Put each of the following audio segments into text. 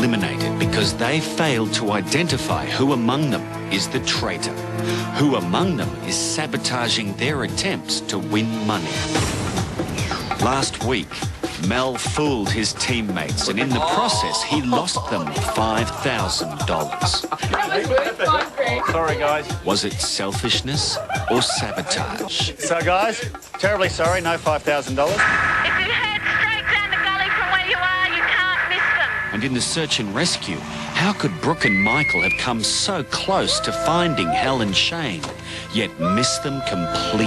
eliminated because they failed to identify who among them is the traitor, who among them is sabotaging their attempts to win money. Last week, Mel fooled his teammates, and in the process, he lost them $5,000. Sorry, guys. Was it selfishness or sabotage? So, guys, terribly sorry, no $5,000. If you head straight down the gully from where you are, you can't miss them. And in the search and rescue, how could Brooke and Michael have come so close to finding Hal and Shane, yet missed them completely?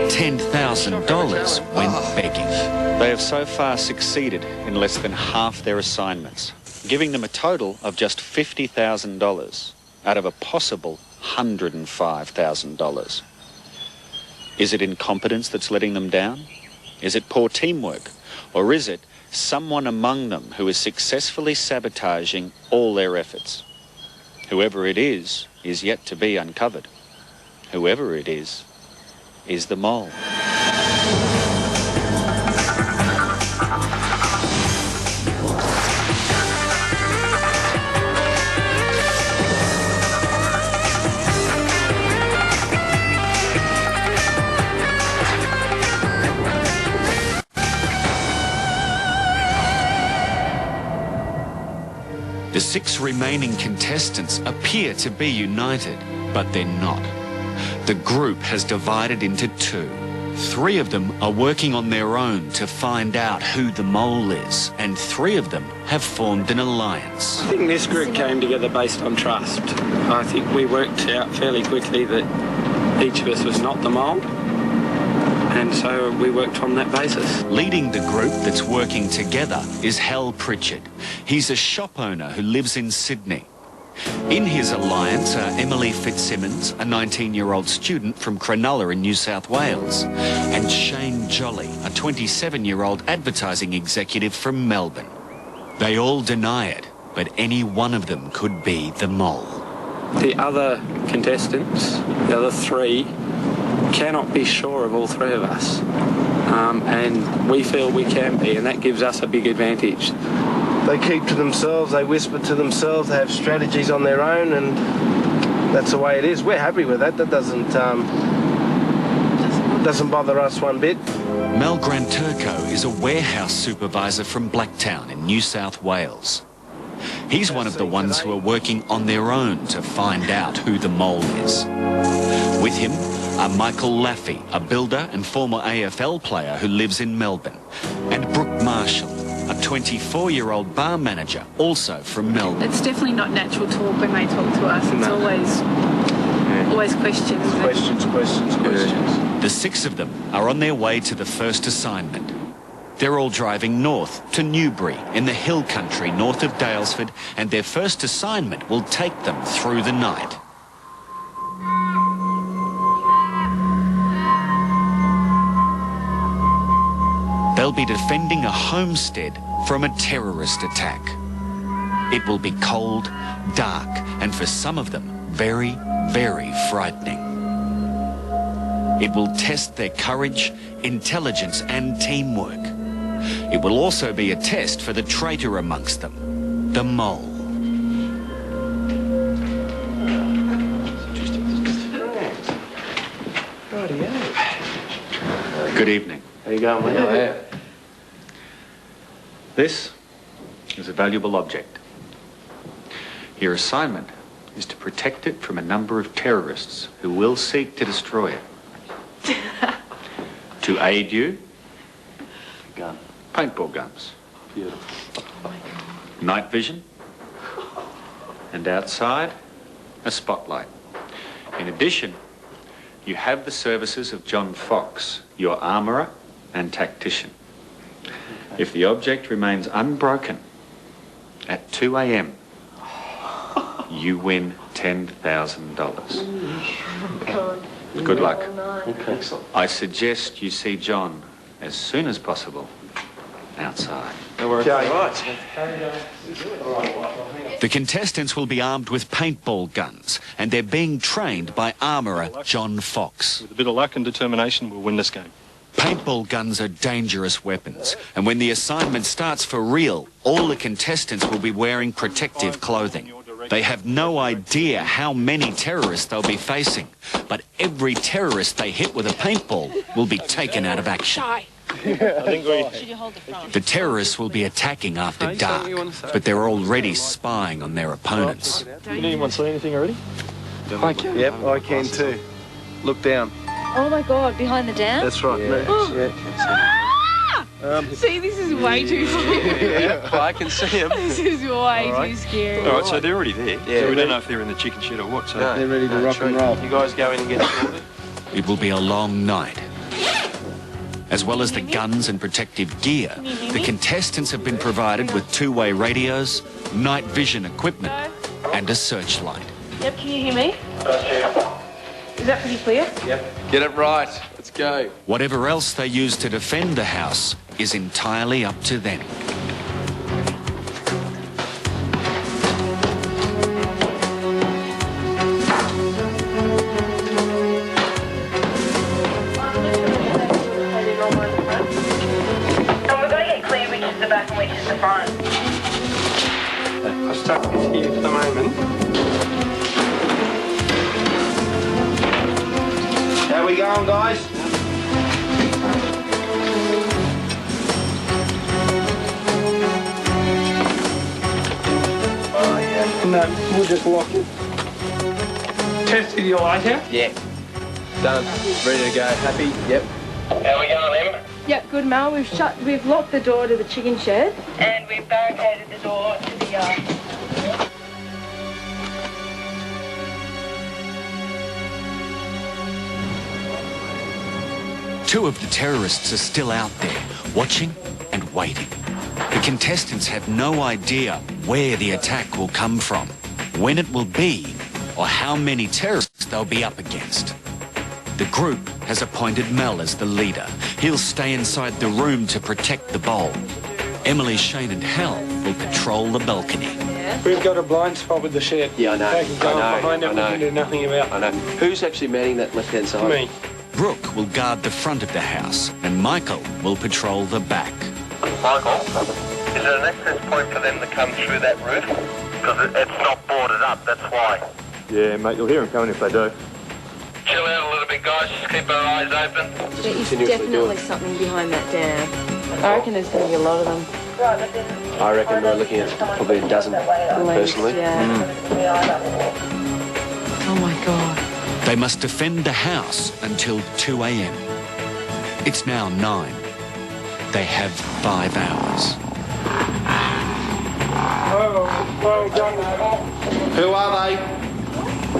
$10,000 went begging. They have so far succeeded in less than half their assignments, giving them a total of just $50,000 out of a possible $105,000. Is it incompetence that's letting them down? Is it poor teamwork? Or is it someone among them who is successfully sabotaging all their efforts? Whoever it is yet to be uncovered. Whoever it is the mole. The 6 remaining contestants appear to be united, but they're not. The group has divided into 2. 3 of them are working on their own to find out who the mole is, and 3 of them have formed an alliance. I think this group came together based on trust. I think we worked out fairly quickly that each of us was not the mole, and so we worked on that basis. Leading the group that's working together is Hal Pritchard. He's a shop owner who lives in Sydney. In his alliance are Emily Fitzsimmons, a 19-year-old student from Cronulla in New South Wales, and Shane Jolly, a 27-year-old advertising executive from Melbourne. They all deny it, but any one of them could be the mole. The other contestants, the other 3, cannot be sure of all 3 of us, and we feel we can be, and that gives us a big advantage. They keep to themselves, they whisper to themselves, they have strategies on their own, and that's the way it is. We're happy with that. That doesn't bother us one bit. Mel Granturco is a warehouse supervisor from Blacktown in New South Wales. He's one of the ones who are working on their own to find out who the mole is. With him are Michael Laffey, a builder and former AFL player who lives in Melbourne, and Brooke Marshall, a 24-year-old bar manager, also from Melbourne. It's definitely not natural talk when they talk to us. It's always questions. Questions. The 6 of them are on their way to the first assignment. They're all driving north to Newbury in the hill country north of Daylesford, and their first assignment will take them through the night. They'll be defending a homestead from a terrorist attack. It will be cold, dark, and for some of them, very, very frightening. It will test their courage, intelligence, and teamwork. It will also be a test for the traitor amongst them, the mole. Good evening. How you going, mate? This is a valuable object. Your assignment is to protect it from a number of terrorists who will seek to destroy it. To aid you, Gun. paintball guns, Beautiful. night vision, and outside, a spotlight. In addition, you have the services of John Fox, your armourer and tactician. If the object remains unbroken at 2 a.m, you win $10,000. Good luck. Okay. I suggest you see John as soon as possible outside. The contestants will be armed with paintball guns, and they're being trained by armourer John Fox. With a bit of luck and determination, we'll win this game. Paintball guns are dangerous weapons, and when the assignment starts for real, all the contestants will be wearing protective clothing. They have no idea how many terrorists they'll be facing, but every terrorist they hit with a paintball will be taken out of action. The terrorists will be attacking after dark, but they're already spying on their opponents. Can anyone see anything already? I can. Yep, I can too. Look down. Oh my God, behind the dam? That's right. See, this is way too scary. Yeah, I can see them. This is way too scary. All right, so they're already there. Yeah, so we don't know if they're in the chicken shed or what. So They're ready to rock and roll. You guys go in and get sorted. It will be a long night. As well as the guns and protective gear, the contestants have been provided with two-way radios, night vision equipment, and a searchlight. Yep, can you hear me? Is that pretty clear? Yep. Get it right. Let's go. Whatever else they use to defend the house is entirely up to them. I've stuck this here for the moment. How we going, guys? No, we'll just lock it. Tested your light out? Yeah. Done. Ready to go. Happy? Yep. How we going, Em? Yep, good, Mel. We've locked the door to the chicken shed. And we've barricaded the door to the yard. Two of the terrorists are still out there, watching and waiting. The contestants have no idea where the attack will come from, when it will be, or how many terrorists they'll be up against. The group has appointed Mel as the leader. He'll stay inside the room to protect the bowl. Emily, Shane and Hal will patrol the balcony. We've got a blind spot with the shed. Yeah, I know. They can go behind it, we can do nothing about it. I know. Who's actually manning that left-hand side? Me. Brooke will guard the front of the house, and Michael will patrol the back. Michael, is there an access point for them to come through that roof? Because it's not boarded up, that's why. Yeah, mate, you'll hear them coming if they do. Chill out a little bit, guys. Just keep our eyes open. There is definitely something behind that dam. I reckon there's going to be a lot of them. I reckon we're looking at probably a dozen, personally. Yeah. Oh my God. They must defend the house until 2 a.m. It's now 9. They have 5 hours. Well done, mate. Who are they?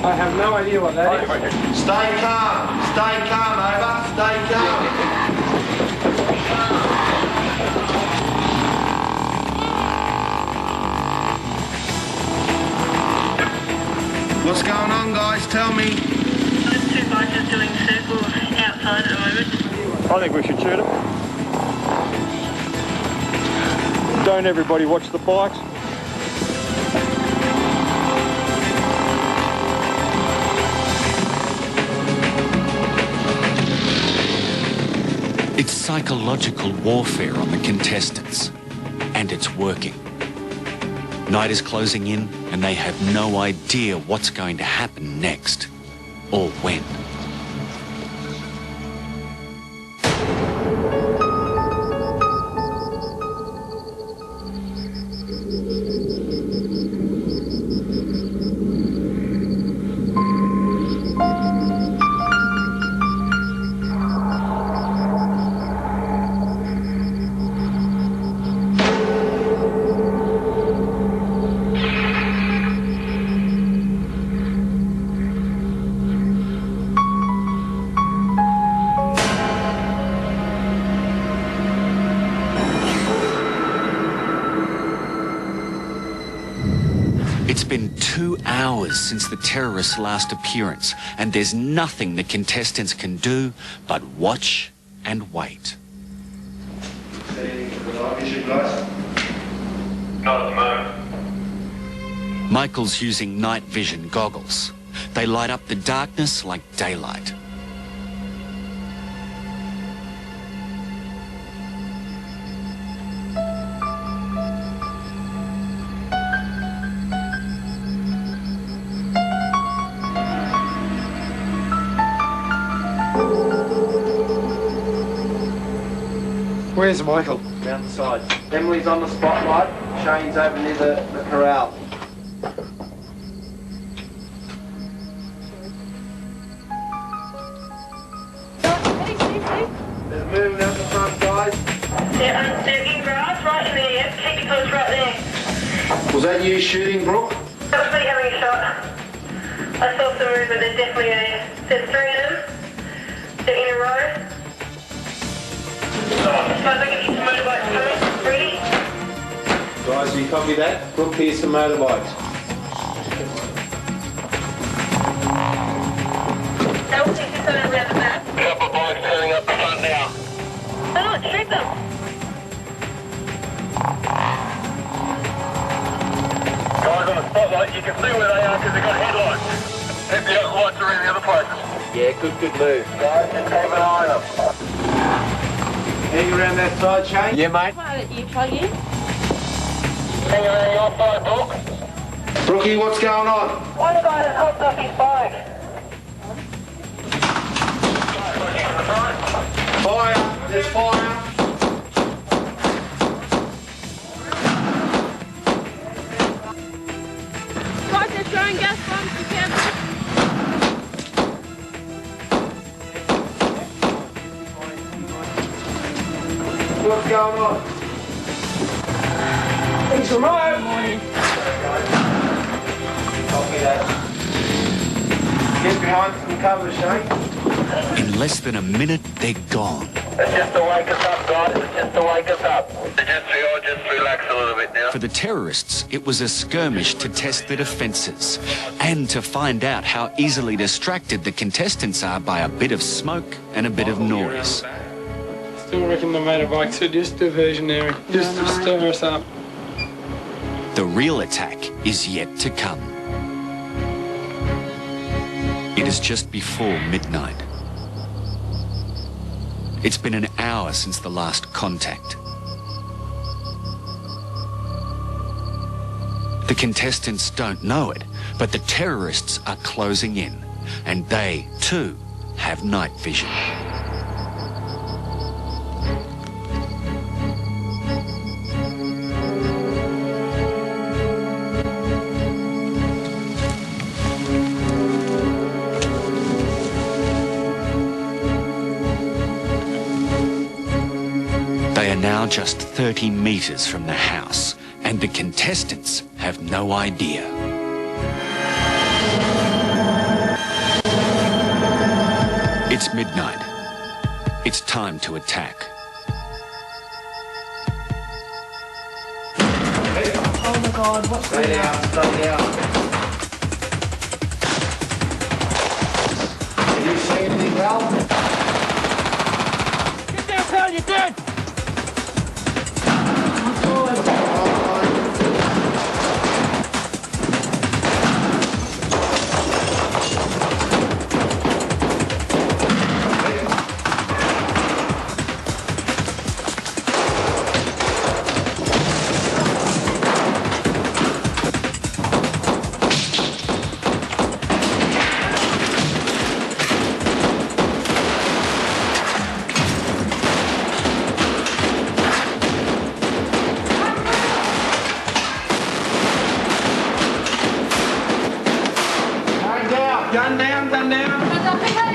I have no idea what that is. Stay calm. Stay calm, over. Stay calm. What's going on, guys? Tell me. Those two guys are doing circles outside at the moment. I think we should shoot them. Don't everybody watch the bike. It's psychological warfare on the contestants, and it's working. Night is closing in, and they have no idea what's going to happen next, or when. It's been 2 hours since the terrorists' last appearance, and there's nothing the contestants can do but watch and wait. Not at the moment. Michael's using night vision goggles. They light up the darkness like daylight. Where's Michael? Down the side. Emily's on the spotlight. Shane's over near the corral. There's movement out the front, guys. They're getting grass right in there, yep. Keep your post right there. Was that you shooting, Brooke? That was me having a shot. I saw some movement, they're definitely there. There's 3 of them. They're in a row. Guys, I can get some motorbikes coming. Ready? Guys, do you copy that? Brooke, here's some motorbikes. They will take this one around the back. Couple of bikes turning up the front now. Oh, look, shoot them. Guys on the spotlight, you can see where they are because they've got headlights. If the other lights are in the other places. Yeah, good move. Guys, just keep an eye on them. Hang around that side, Shane? Yeah, mate. Why don't you plug in? Hang around your side, Brooke. Brookie, what's going on? One guy has hopped off his bike. Fire! There's fire! Guys, they're throwing gas bombs. Be careful. What's going on? Things from home. Copy that. Get behind some cover, Shane. In less than a minute, they're gone. It's just to wake us up, guys. It's just to wake us up. Just relax a little bit now. For the terrorists, it was a skirmish to test the defences and to find out how easily distracted the contestants are by a bit of smoke and a bit of noise. Still reckon the motorbikes are just diversionary, just to stir us up. The real attack is yet to come. It is just before midnight. It's been an hour since the last contact. The contestants don't know it, but the terrorists are closing in, and they, too, have night vision. They are now just 30 metres from the house, and the contestants have no idea. It's midnight. It's time to attack. Oh my God, what's Stay down, stay down. Can you see anything, Val? Get down, pal, you're dead. Gun down, gun down.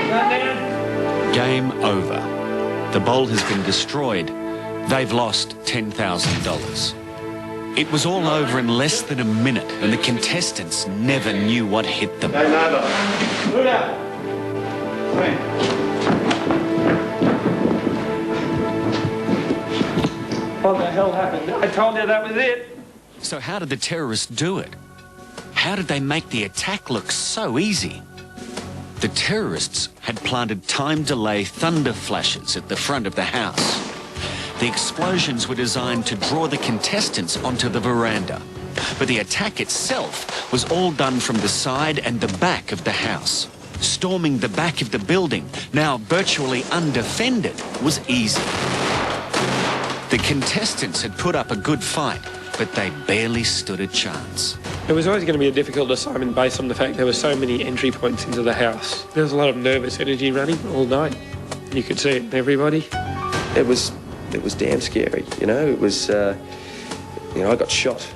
Gun down. Game over. The bowl has been destroyed. They've lost $10,000. It was all over in less than a minute, and the contestants never knew what hit them. Game over. Look out. What the hell happened? I told you that was it. So how did the terrorists do it? How did they make the attack look so easy? The terrorists had planted time delay thunder flashes at the front of the house. The explosions were designed to draw the contestants onto the veranda, but the attack itself was all done from the side and the back of the house. Storming the back of the building, now virtually undefended, was easy. The contestants had put up a good fight, but they barely stood a chance. It was always going to be a difficult assignment based on the fact there were so many entry points into the house. There was a lot of nervous energy running all night. You could see it in everybody. It was it was damn scary, you know. It was, you know, I got shot.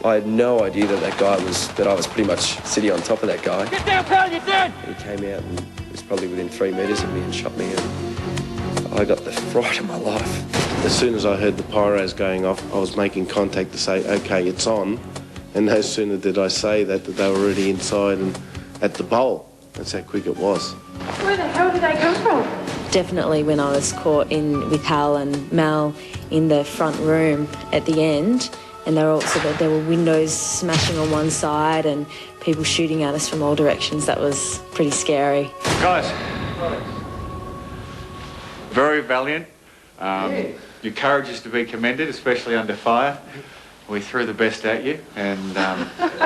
I had no idea that I was pretty much sitting on top of that guy. Get down, pal, you're dead! And he came out and was probably within 3 metres of me and shot me, and I got the fright of my life. As soon as I heard the pyros going off, I was making contact to say, OK, it's on. And no sooner did I say that they were already inside and at the bowl. That's how quick it was. Where the hell did they come from? Definitely when I was caught in with Hal and Mal in the front room at the end, and there were windows smashing on one side and people shooting at us from all directions. That was pretty scary. Guys, very valiant. Your courage is to be commended, especially under fire. We threw the best at you, and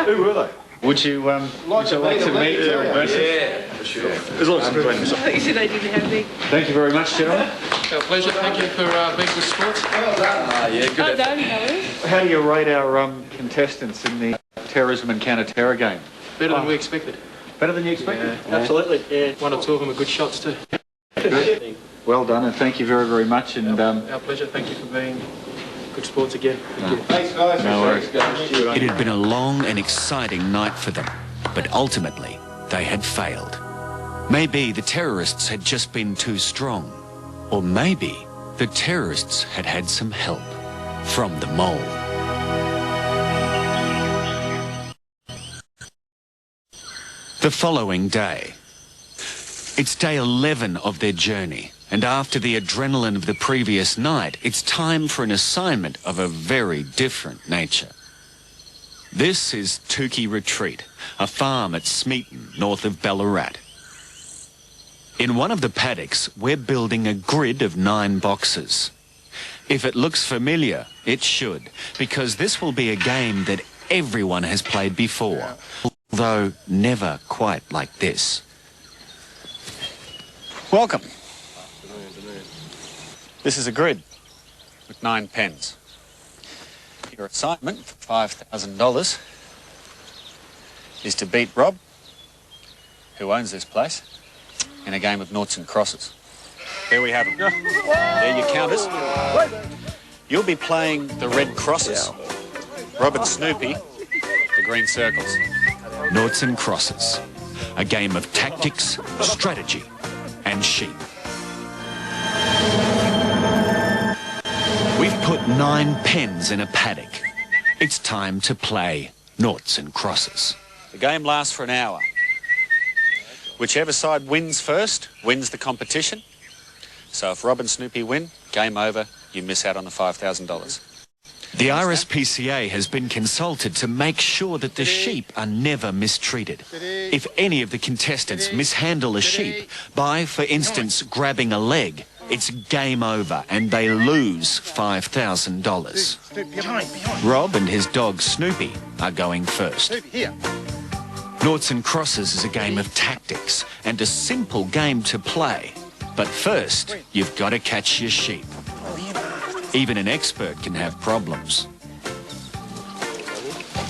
who were they? Would you like to meet them in person? Yeah, for sure. As long as it's between us. I thought you said they didn't have me. Thank you very much, gentlemen. Our pleasure. Thank you for being good sports. Yeah, good. Oh, done, Helen. How do you rate our contestants in the terrorism and counter-terror game? Better than we expected. Better than you expected? Yeah. Absolutely. Yeah. One or two of them are good shots too. Good. Well done, and thank you very, very much. And our pleasure. Thank you for being good sports again. Thank you. Thanks, guys. No worries. It had been a long and exciting night for them, but ultimately they had failed. Maybe the terrorists had just been too strong, or maybe the terrorists had had some help from the mole. The following day. It's day 11 of their journey, and after the adrenaline of the previous night, it's time for an assignment of a very different nature. This is Tukey Retreat, a farm at Smeaton, north of Ballarat. In one of the paddocks, we're building a grid of 9 boxes. If it looks familiar, it should, because this will be a game that everyone has played before, although never quite like this. welcome. This is a grid with 9 pens. Your assignment for $5,000 is to beat Rob, who owns this place, in a game of noughts and crosses. There we have them. There your counters. You'll be playing the red crosses. Rob and Snoopy, the green circles. Noughts and crosses. A game of tactics, strategy, and sheep. We've put 9 pens in a paddock. It's time to play noughts and crosses. The game lasts for an hour. Whichever side wins first wins the competition. So if Rob and Snoopy win, game over, you miss out on the $5,000. The RSPCA has been consulted to make sure that the sheep are never mistreated. If any of the contestants mishandle a sheep by, for instance, grabbing a leg, it's game over and they lose $5,000. Rob and his dog Snoopy are going first. Noughts and crosses is a game of tactics and a simple game to play. But first, you've got to catch your sheep. Even an expert can have problems.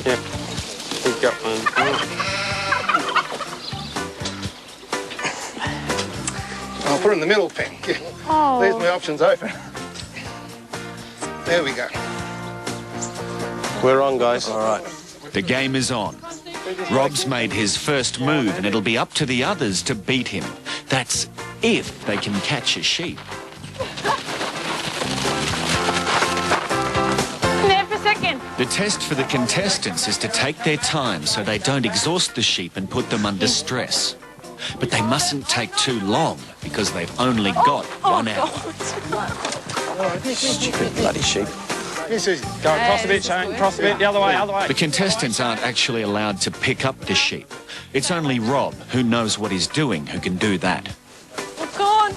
Yep, we've got one. I'll put it in the middle pen. Oh. There's my options open. There we go. We're on, guys. All right. The game is on. Rob's made his first move and it'll be up to the others to beat him. That's if they can catch a sheep. There for a second. The test for the contestants is to take their time so they don't exhaust the sheep and put them under stress. But they mustn't take too long because they've only got 1 hour. Stupid bloody sheep. Here, Susie. Go across a bit, Shane. Cross a bit. The other way, other way. The contestants aren't actually allowed to pick up the sheep. It's only Rob, who knows what he's doing, who can do that. It's gone.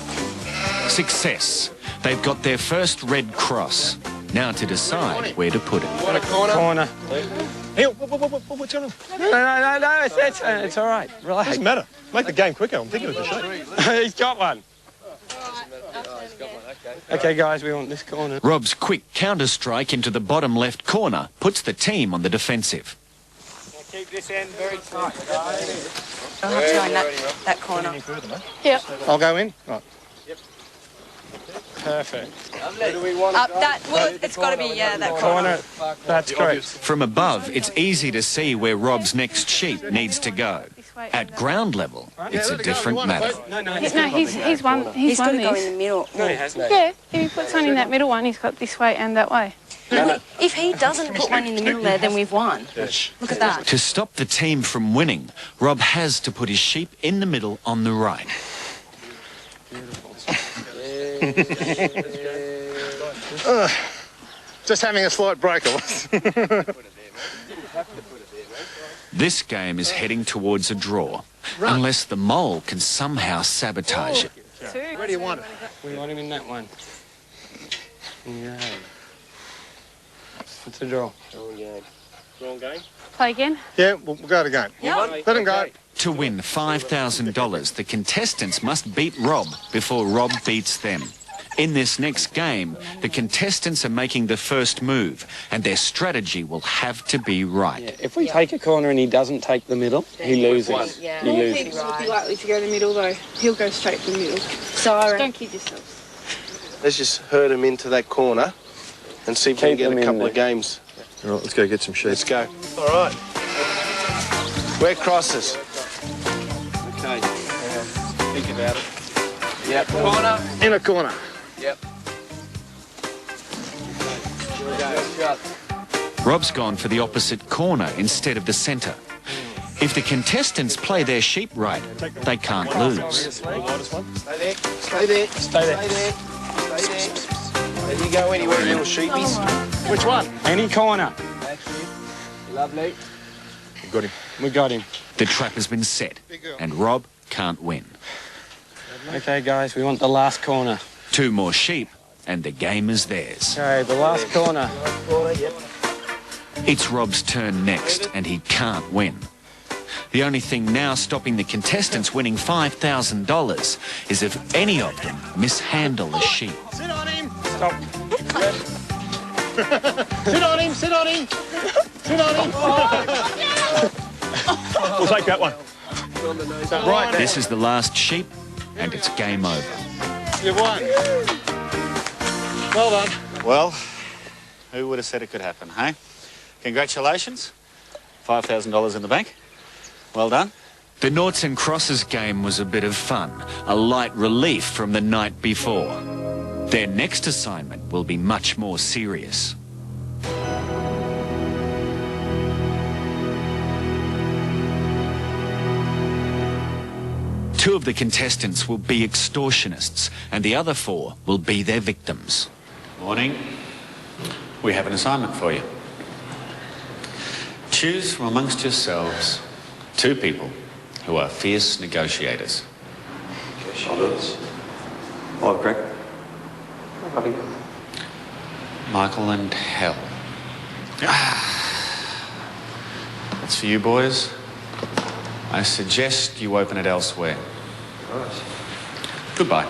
Success. They've got their first red cross. Now to decide where to put it. Want a corner? Corner. Hey, what's going on? No, it's all right. Relax. Doesn't matter. Make the game quicker. I'm thinking of the shape. He's got one. Okay, guys, we want this corner. Rob's quick counter-strike into the bottom left corner puts the team on the defensive. Keep this end very tight, guys. I'll have to go in that corner. Yep. I'll go in. Right. Perfect. Where do we want to go? Well, it's got to be, that Corner. That's great. From above, it's easy to see where Rob's next sheep needs to go. At ground level, it's a different matter. He's won. He's got to go in the middle. No, he hasn't. Yeah, if he puts one in that middle one, he's got this way and that way. If he doesn't put one in the middle there, then we've won. Look at that. To stop the team from winning, Rob has to put his sheep in the middle on the right. Just having a slight break. This game is heading towards a draw, unless the mole can somehow sabotage it. Where do you want it? We want him in that one. Yeah. What's the draw? Wrong game? Play again? Yeah, we'll go to game. Yep. Let him go. To win $5,000, the contestants must beat Rob before Rob beats them. In this next game, the contestants are making the first move, and their strategy will have to be right. Yeah, if we take a corner and he doesn't take the middle, he loses. Yeah. He loses. Heaps would be likely to go in the middle, though. He'll go straight to the middle. So Don't kid yourselves. Let's just herd him into that corner and see if we can get a couple of games. All right, let's go get some sheep. Let's go. All right. We're crosses. Okay. Think about it. Yep. Corner. In a corner. Yep. Rob's gone for the opposite corner instead of the centre. If the contestants play their sheep right, they can't lose. Stay there. Stay there. Stay there. Stay there. There you go anywhere, little sheepies. Which one? Any corner. Lovely. We've got him. We got him. The trap has been set, and Rob can't win. Okay, guys, we want the last corner. 2 more sheep, and the game is theirs. Okay, the last corner. It's Rob's turn next, and he can't win. The only thing now stopping the contestants winning $5,000 is if any of them mishandle a sheep. Sit on him. Stop. Sit on him. Sit on him. Sit on him. We'll take that one. Right. This is the last sheep, and it's game over. You won. Well done. Well, who would have said it could happen, hey? Congratulations. $5,000 in the bank. Well done. The noughts and crosses game was a bit of fun, a light relief from the night before. Their next assignment will be much more serious. Two of the contestants will be extortionists, and the other 4 will be their victims. Morning. We have an assignment for you. Choose from amongst yourselves 2 people who are fierce negotiators. Oh, Greg. Michael and Hell. That's for you, boys. I suggest you open it elsewhere. Goodbye.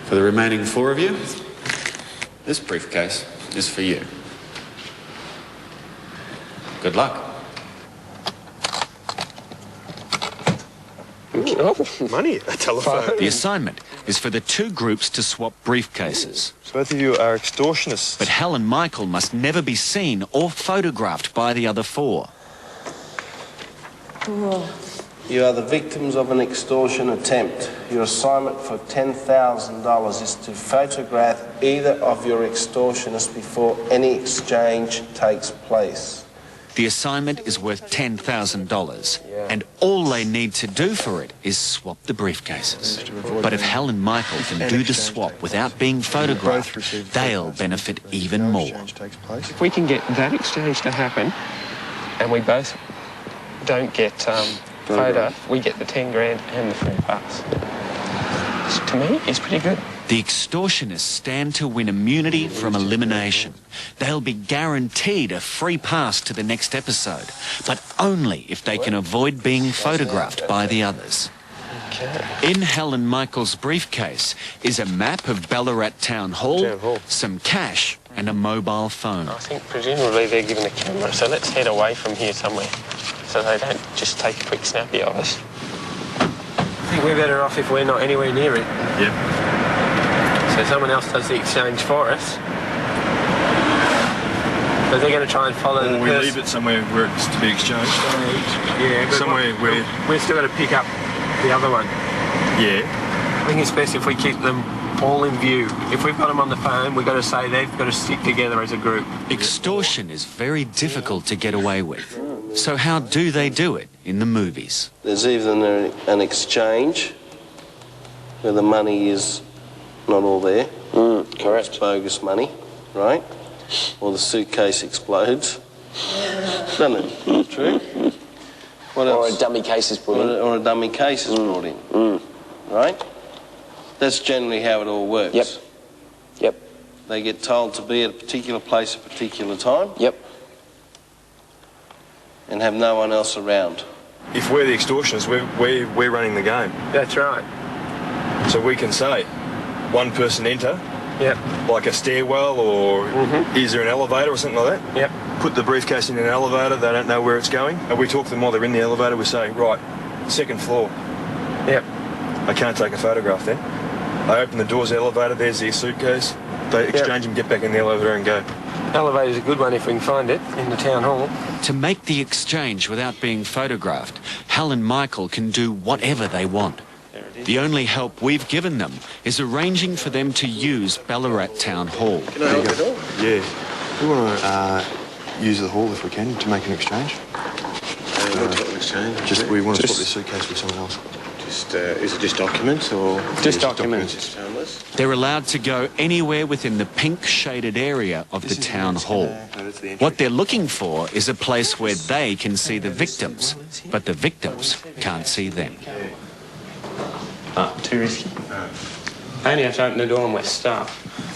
For the remaining 4 of you, this briefcase is for you. Good luck. Oh, money. A telephone. The assignment is for the 2 groups to swap briefcases. So both of you are extortionists. But Hal and Michael must never be seen or photographed by the other 4. You are the victims of an extortion attempt. Your assignment for $10,000 is to photograph either of your extortionists before any exchange takes place. The assignment is worth $10,000, and all they need to do for it is swap the briefcases. But if Hal and Michael can do the swap without being photographed, they'll benefit even more. If we can get that exchange to happen, and we both don't get photographed, we get the 10 grand and the free pass. Which, to me, is pretty good. The extortionists stand to win immunity from elimination. They'll be guaranteed a free pass to the next episode, but only if they can avoid being photographed by the others. In Hal and Michael's briefcase is a map of Ballarat Town Hall, some cash, and a mobile phone. I think presumably they're given a camera, so let's head away from here somewhere so they don't just take a quick snappy of us. think we're better off if we're not anywhere near it. Yep. So someone else does the exchange for us. But they're going to try and follow the Or we leave it somewhere where it's to be exchanged. Yeah, but somewhere where... We're still going to pick up the other one. Yeah. I think it's best if we keep them all in view. If we've got them on the phone, we've got to say they've got to stick together as a group. Extortion is very difficult to get away with. So how do they do it in the movies? There's either an exchange where the money is not all there. Correct. It's bogus money, right? Or the suitcase explodes. Doesn't it? True. What else? Or a dummy case is put in. Or a dummy case is brought in. Right? That's generally how it all works. Yep. Yep. They get told to be at a particular place at a particular time. Yep. And have no one else around. If we're the extortionists, we're running the game. That's right. So we can say, one person enter, Yep. like a stairwell, or is there an elevator or something like that? Yep. Put the briefcase in an elevator, they don't know where it's going. And we talk to them while they're in the elevator, we say, right, second floor. Yep. I can't take a photograph then. I open the doors of the elevator, there's their suitcase. They exchange them, get back in the elevator and go. Elevator's a good one if we can find it in the town hall. To make the exchange without being photographed, Hal and Michael can do whatever they want. The only help we've given them is arranging for them to use Ballarat Town Hall. Can I help at all? Yeah. We want to use the hall if we can to make an exchange. Exchange? We want to swap this suitcase with someone else. Is it just documents or...? Just documents. They're allowed to go anywhere within the pink shaded area of the town hall. What they're looking for is a place where they can see the victims, but the victims can't see them. Too risky. I only have to open the door and we're stuck.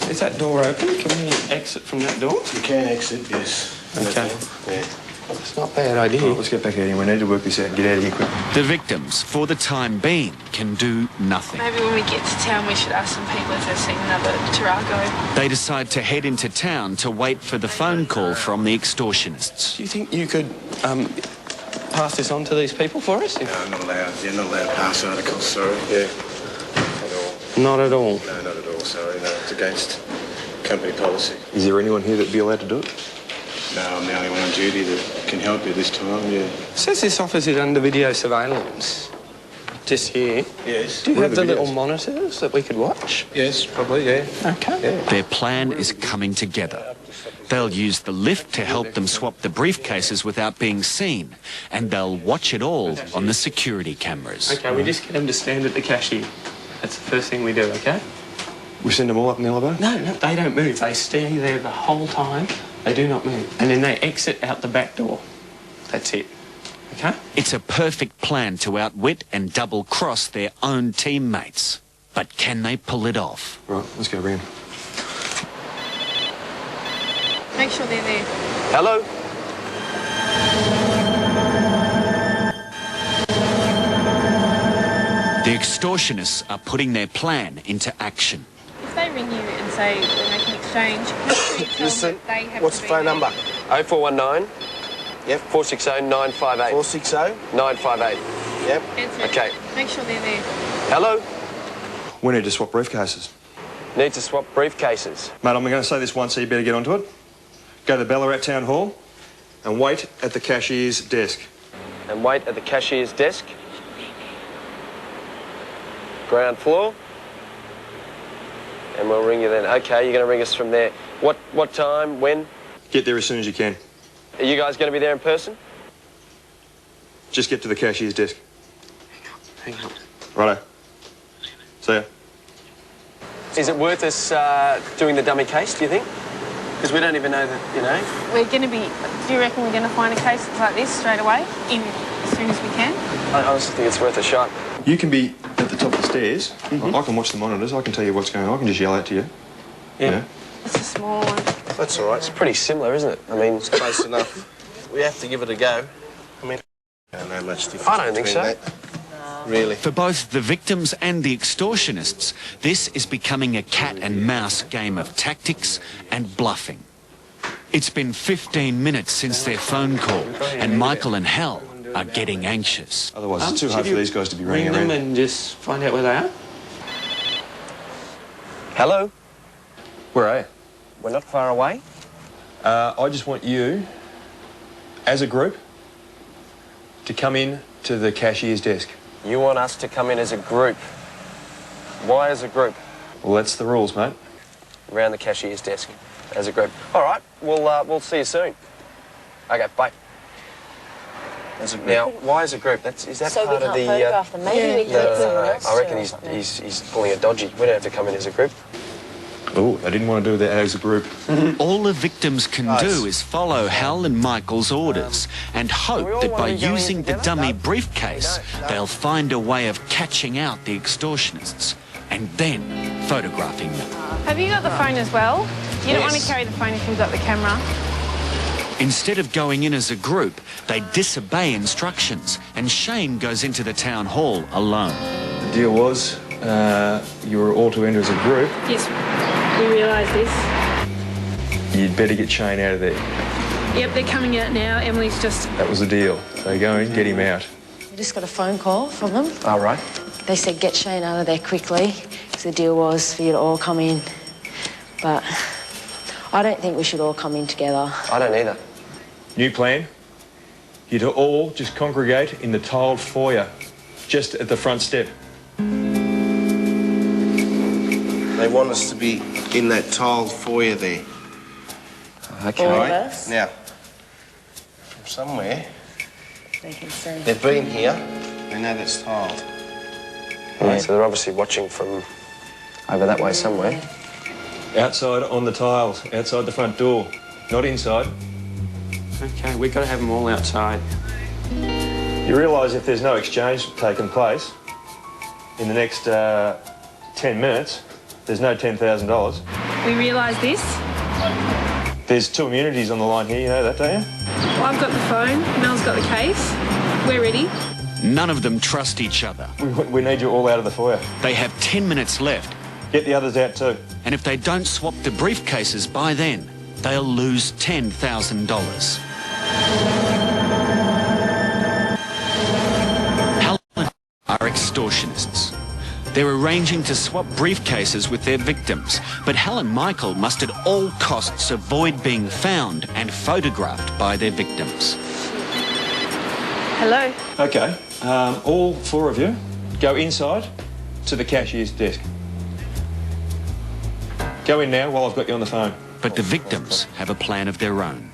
Is that door open? Can we exit from that door? You can exit, yes. Okay. Yeah. It's not a bad idea. Right, let's get back out here. We need to work this out and get out of here quick. The victims, for the time being, can do nothing. Maybe when we get to town, we should ask some people if they've seen another Tarago. They decide to head into town to wait for the phone call from the extortionists. Do you think you could pass this on to these people for us? No, I'm not allowed. You're not allowed to pass articles, sorry. Yeah. Not at all. No, not at all, sorry. No, it's against company policy. Is there anyone here that'd be allowed to do it? No, I'm the only one on duty that can help you this time, yeah. It says this office is under video surveillance. Just here. Yes. Do you have the little monitors that we could watch? Yes, probably, yeah. Okay. Yeah. Their plan is coming together. They'll use the lift to help them swap the briefcases without being seen, and they'll watch it all on the security cameras. Okay, we just get them to stand at the cashier. That's the first thing we do, okay? We send them all up in the elevator? No, they don't move. They stay there the whole time. They do not move. And then they exit out the back door. That's it. Okay? It's a perfect plan to outwit and double-cross their own teammates. But can they pull it off? Right, let's go round. Make sure they're there. Hello? The extortionists are putting their plan into action. If they ring you and say we're making an exchange, Listen, they have what's to the be phone there. number? 0419 Yep. 460 958. 460? 958. Yep. Answer it. Okay. Make sure they're there. Hello? We need to swap briefcases. Need to swap briefcases. Mate, I'm going to say this once, so you better get onto it. Go to the Ballarat Town Hall and wait at the cashier's desk. And wait at the cashier's desk. Ground floor. And we'll ring you then. Okay, you're going to ring us from there. What time? When? Get there as soon as you can. Are you guys going to be there in person? Just get to the cashier's desk. Hang on. Righto. See ya. Is it worth us doing the dummy case, do you think? Because we don't even know that, you know. We're going to be... Do you reckon we're going to find a case that's like this straight away, as soon as we can? I honestly think it's worth a shot. You can be at the top of the stairs. I can watch the monitors. I can tell you what's going on. I can just yell out to you. Yeah. You know? It's a small one. That's all right. It's pretty similar, isn't it? I mean, It's close enough. We have to give it a go. I mean, I don't know much difference. I don't think between so. that. Really. For both the victims and the extortionists, this is becoming a cat and mouse game of tactics and bluffing. It's been 15 minutes since their phone call, and Michael and Hal are getting anxious. Otherwise, it's too hard for these guys to be ring running them around. and just find out where they are. Hello? Where are you? We're not far away. I just want you, as a group, to come in to the cashier's desk. You want us to come in as a group. Why as a group? Well, that's the rules, mate. Around the cashier's desk as a group. All right, we'll see you soon. Okay, bye. Now, why as a group? Is that So part we of can't the? photograph them. Maybe we can get someone No. else I reckon to or he's pulling a dodgy. We don't have to come in as a group. Oh, they didn't want to do that as a group. All the victims can do is follow Hal and Michael's orders and hope that by using the dummy briefcase, they'll find a way of catching out the extortionists and then photographing them. Have you got the phone as well? You don't want to Yes. carry the phone if you've got the camera. Instead of going in as a group, they disobey instructions and Shane goes into the town hall alone. The deal was you were all to enter as a group. Yes, we realise this. You'd better get Shane out of there. Yep, they're coming out now. Emily's just... That was the deal. So go in, get him out. We just got a phone call from them. All right. They said get Shane out of there quickly because the deal was for you to all come in. But I don't think we should all come in together. I don't either. New plan. You'd all just congregate in the tiled foyer, just at the front step. They want us to be in that tiled foyer there. Okay. All of Right? us. Now, from somewhere, They can see. they've been here. They know that's tiled. Yeah, so they're obviously watching from over that way somewhere. Outside on the tiles, outside the front door, not inside. Okay, we've got to have them all outside. You realise if there's no exchange taking place in the next 10 minutes, there's no $10,000. We realise this. There's two immunities on the line here, you know that, don't you? Well, I've got the phone. Mel's got the case. We're ready. None of them trust each other. We need you all out of the foyer. They have 10 minutes left, Get the others out too. and if they don't swap the briefcases by then, they'll lose $10,000. Hal and are extortionists. They're arranging to swap briefcases with their victims, but Hal and Michael must at all costs avoid being found and photographed by their victims. Hello. Okay, all four of you go inside to the cashier's desk. Go in now while I've got you on the phone. But the victims have a plan of their own.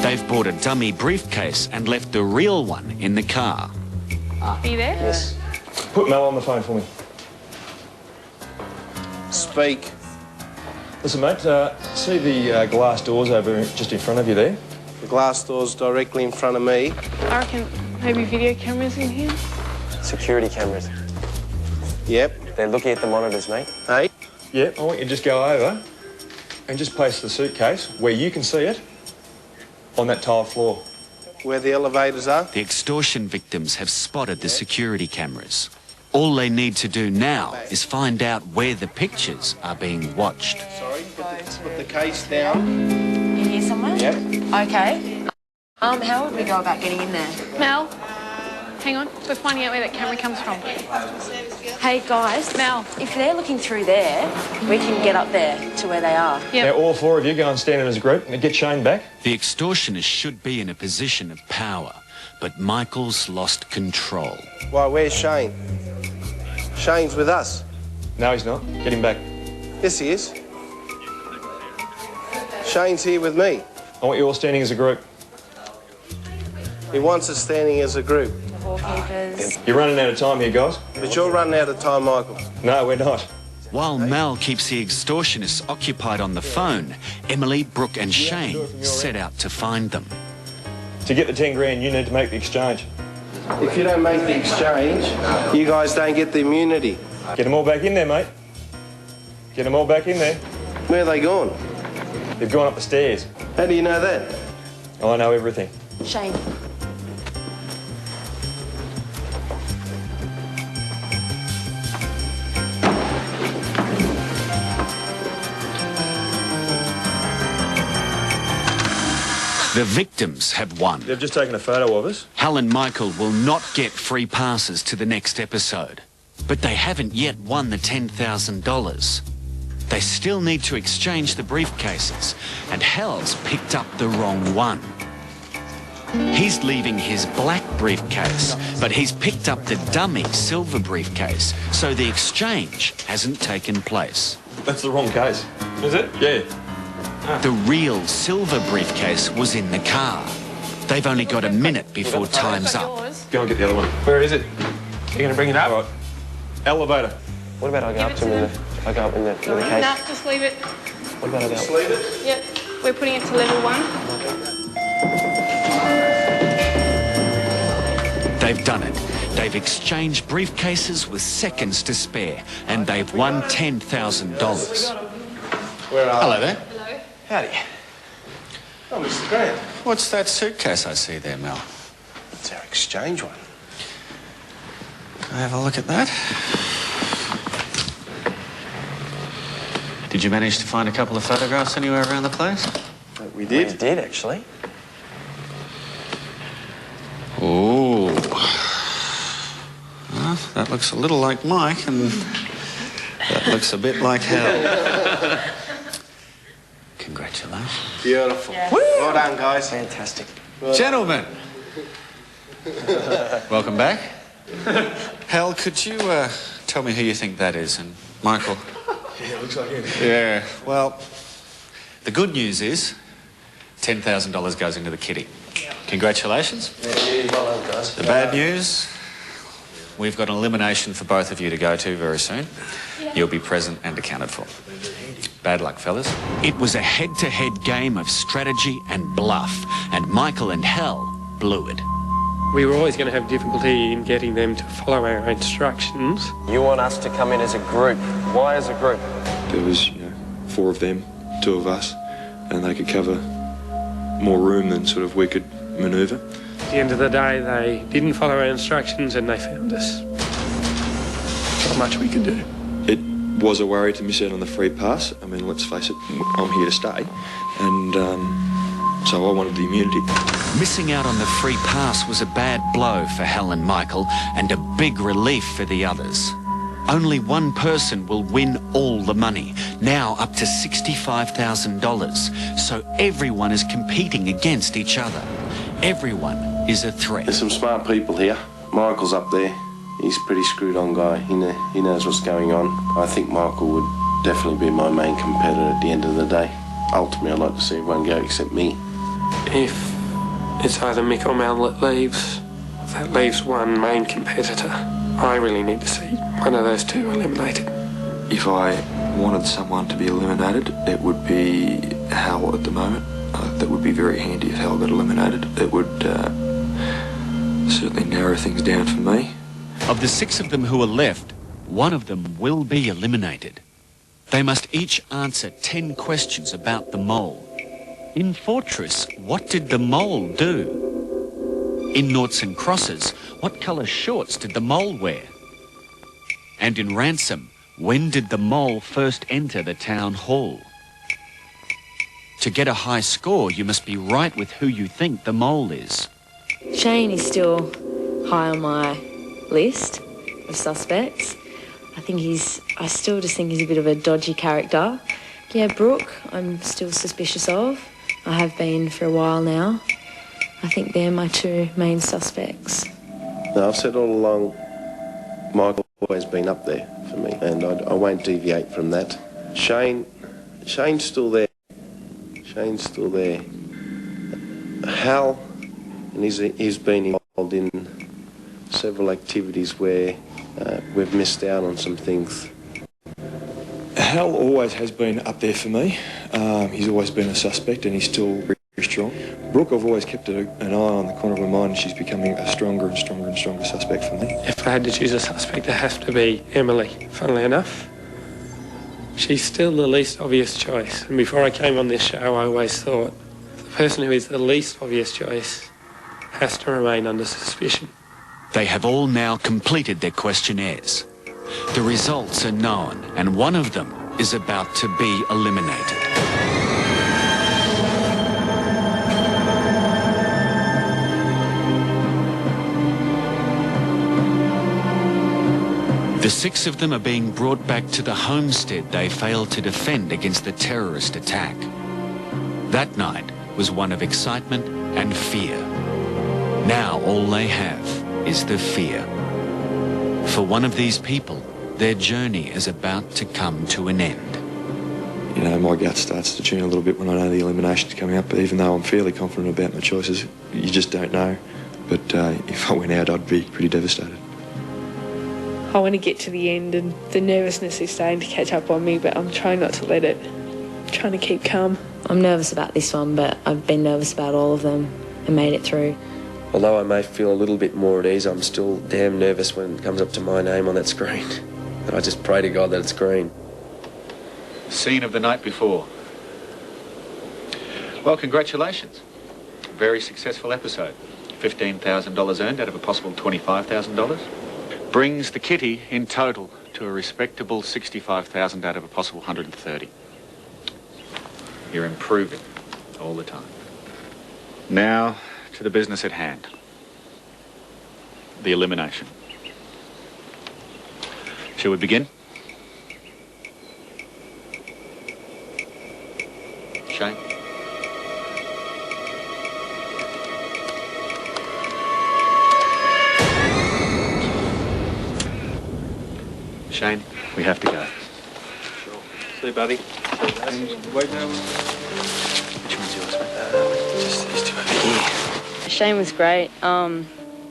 They've bought a dummy briefcase and left the real one in the car. Are you there? Yes. Put Mel on the phone for me. Speak. Listen, mate, see the glass doors over just in front of you there? The glass door's directly in front of me. I reckon maybe video cameras in here. Security cameras. Yep. They're looking at the monitors, mate. Hey? Yeah, I want you to just go over and just place the suitcase where you can see it on that tiled floor. Where the elevators are? The extortion victims have spotted the security cameras. All they need to do now is find out where the pictures are being watched. Sorry, put the case down. In here somewhere? Yep. Okay. How would we go about getting in there? Mel, hang on. We're finding out where that camera comes from. Hey guys, Mel. if they're looking through there, we can get up there to where they are. Yep. Now, all four of you go and stand in as a group and get Shane back. The extortionists should be in a position of power, but Michael's lost control. Why, where's Shane? Shane's with us. No, he's not. Get him back. Yes, he is. Shane's here with me. I want you all standing as a group. He wants us standing as a group. The hallkeepers. You're running out of time here, guys. But you're running out of time, Michael. No, we're not. While Mal keeps the extortionists occupied on the phone, Emily, Brooke and Shane set out to find them. To get the 10 grand, you need to make the exchange. If you don't make the exchange, you guys don't get the immunity. Get them all back in there, mate. Get them all back in there. Where are they gone? They've gone up the stairs. How do you know that? I know everything. Shane. The victims have won. They've just taken a photo of us. Hal and Michael will not get free passes to the next episode, but they haven't yet won the $10,000. They still need to exchange the briefcases, and Hal's picked up the wrong one. He's leaving his black briefcase, but he's picked up the dummy silver briefcase, so the exchange hasn't taken place. That's the wrong case. Is it? Yeah. The real silver briefcase was in the car. They've only got a minute before time's up. Go and get the other one. Where is it? You're going to bring it up? Right. Elevator. What about I go up to him I go up in the case? No, just leave it. What about I go up? Just leave it. Yep, we're putting it to level 1. They've done it. They've exchanged briefcases with seconds to spare, and they've won $10,000. Where are Hello they? there. Hello. Howdy. Oh, Mr. Grant. What's that suitcase I see there, Mel? It's our exchange one. Can I have a look at that? Did you manage to find a couple of photographs anywhere around the place? We did. We did, actually. Oh. Well, that looks a little like Mike, and that looks a bit like Hal. Congratulations. Beautiful. Yeah. Well done, guys. Fantastic. Well Gentlemen. Welcome back. Hal, could you tell me who you think that is? And Michael? Yeah, looks like it. Yeah, well, the good news is $10,000 goes into the kitty. Congratulations. Yeah, well done, guys. The bad news, we've got an elimination for both of you to go to very soon. You'll be present and accounted for. Bad luck, fellas. It was a head-to-head game of strategy and bluff, and Michael and Hal blew it. We were always going to have difficulty in getting them to follow our instructions. You want us to come in as a group. Why as a group? There was, 4 of them, 2 of us, and they could cover more room than sort of we could manoeuvre. At the end of the day, they didn't follow our instructions and they found us. Not much we could do. It was a worry to miss out on the free pass. I mean, let's face it, I'm here to stay. And so I wanted the immunity. Missing out on the free pass was a bad blow for Hal and Michael, and a big relief for the others. Only one person will win all the money, now up to $65,000. So everyone is competing against each other. Everyone is a threat. There's some smart people here. Michael's up there. He's a pretty screwed on guy. He knows what's going on. I think Michael would definitely be my main competitor at the end of the day. Ultimately, I'd like to see everyone go except me. If it's either Mick or Mel that leaves, that leaves one main competitor. I really need to see one of those 2 eliminated. If I wanted someone to be eliminated, it would be Hal at the moment. That would be very handy if Hal got eliminated. It would certainly narrow things down for me. Of the 6 of them who are left, one of them will be eliminated. They must each answer 10 questions about the mole. In Fortress, what did the mole do? In Noughts and Crosses, what colour shorts did the mole wear? And in Ransom, when did the mole first enter the town hall? To get a high score, you must be right with who you think the mole is. Shane is still high on my list of suspects. I still just think he's a bit of a dodgy character. Yeah, Brooke, I'm still suspicious of. I have been for a while now. I think they're my 2 main suspects. No, I've said all along, Michael's always been up there for me, and I won't deviate from that. Shane's still there. Shane's still there. Hal, and he's been involved in several activities where we've missed out on some things. Hal always has been up there for me. He's always been a suspect and he's still very strong. Brooke, I've always kept an eye on the corner of my mind and she's becoming a stronger and stronger and stronger suspect for me. If I had to choose a suspect, it has to be Emily. Funnily enough, she's still the least obvious choice. And before I came on this show, I always thought the person who is the least obvious choice has to remain under suspicion. They have all now completed their questionnaires. The results are known, and one of them is about to be eliminated. The 6 of them are being brought back to the homestead they failed to defend against the terrorist attack. That night was one of excitement and fear. Now all they have is the fear. For one of these people, their journey is about to come to an end. You know, my gut starts to tune a little bit when I know the elimination's coming up, but even though I'm fairly confident about my choices, you just don't know. But if I went out, I'd be pretty devastated. I want to get to the end, and the nervousness is starting to catch up on me, but I'm trying not to let it. I'm trying to keep calm. I'm nervous about this one, but I've been nervous about all of them and made it through. Although I may feel a little bit more at ease, I'm still damn nervous when it comes up to my name on that screen. And I just pray to God that it's green. Scene of the night before. Well, congratulations. Very successful episode. $15,000 earned out of a possible $25,000. Brings the kitty in total to a respectable $65,000 out of a possible $130,000. You're improving all the time. Now to the business at hand. The elimination. Shall we begin? Shane? Shane, we have to go. Sure. See you, buddy. Wait now. Which one's yours, mate? Just these two over here. Shane was great. I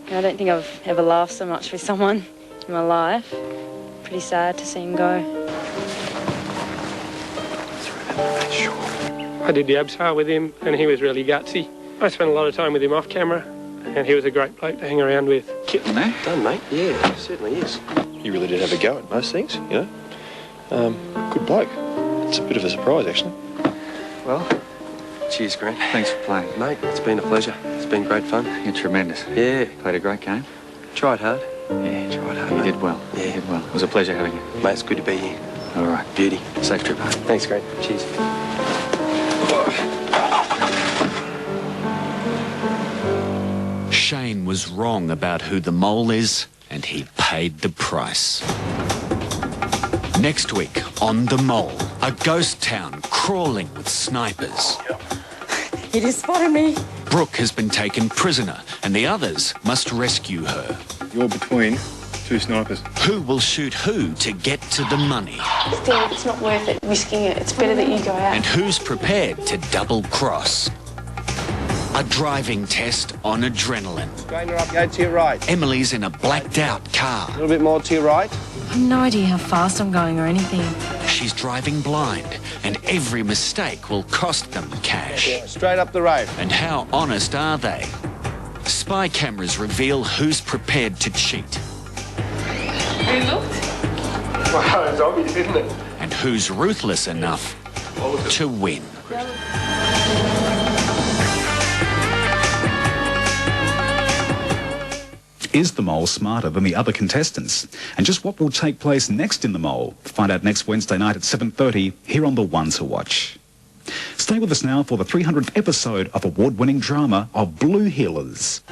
don't think I've ever laughed so much with someone in my life. Pretty sad to see him go. I did the abseil with him, and he was really gutsy. I spent a lot of time with him off camera, and he was a great bloke to hang around with. Kitten, eh? Done, mate. Yeah, certainly is. He really did have a go at most things, you know. Good bloke. It's a bit of a surprise, actually. Well, cheers, Grant. Thanks for playing. Mate, it's been a pleasure. It's been great fun. You're tremendous. Yeah. Played a great game. Tried hard. Yeah, Tried hard, you mate. did well. Yeah. You did well. It was a pleasure having you. Mate, it's good to be here. All right. Beauty. Safe trip home. Thanks, Grant. Cheers. Shane was wrong about who the mole is, and he paid the price. Next week on The Mole, a ghost town crawling with snipers. He just spotted me. Brooke has been taken prisoner, and the others must rescue her. You're between 2 snipers. Who will shoot who to get to the money? Steve, it's not worth it risking it. It's better that you go out. And who's prepared to double-cross? A driving test on adrenaline. Strainer up, go to your right. Emily's in a blacked-out car. A little bit more to your right. I have no idea how fast I'm going or anything. She's driving blind, and every mistake will cost them cash. Yeah, straight up the road. And how honest are they? Spy cameras reveal who's prepared to cheat. Who looked? Wow, it's obvious, isn't it? And who's ruthless enough to win. Is the Mole smarter than the other contestants? And just what will take place next in the Mole? Find out next Wednesday night at 7:30 here on The One to Watch. Stay with us now for the 300th episode of award-winning drama of Blue Heelers.